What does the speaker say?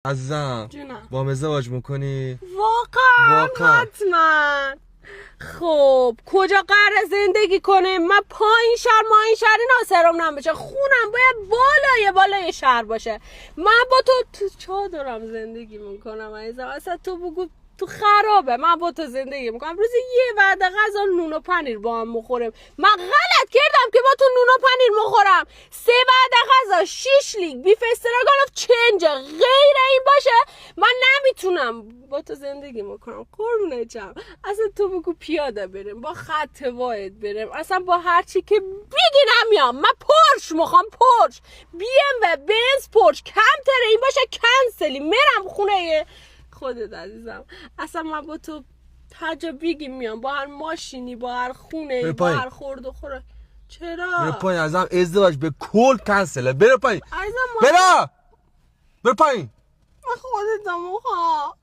عزیزم جونم با هم ازدواج میکنی؟ واقعا حتما. خب کجا قراره زندگی کنه؟ من پایین شهر ماین شهر اینا سرم نمیشه، خونم باید بالای شهر باشه. من با تو چادرم زندگی میکنم عزیزم. اصلا تو بگو تو خرابه، من با تو زندگی میکنم. روزی یه وعده غذا نون و پنیر با هم بخوریم. من غلط کردم که با تو نون و پنیر میخورم. 3 وعده غذا 6 لیگ بیف استراگانف چنج غیر این باشه من نمیتونم با تو زندگی میکنم. قربونت جم. اصلا تو بگو پیاده بریم، با خط واحد بریم، اصلا با هر چی که بگی نمیام. من پورش میخوام، پورش بی ام و بنز پورش کمتره این باشه کنسلی میرم خونه خودت عزیزم. اصلا من با تو هر جا بگی میام، با هر ماشینی، با هر خونه، با هر خورد و خوراک. چرا؟ بره پایین عزیزم، ازدواج به کل کنسله. بره پایین. عزیزم بره پایین. من خودتم میخوام.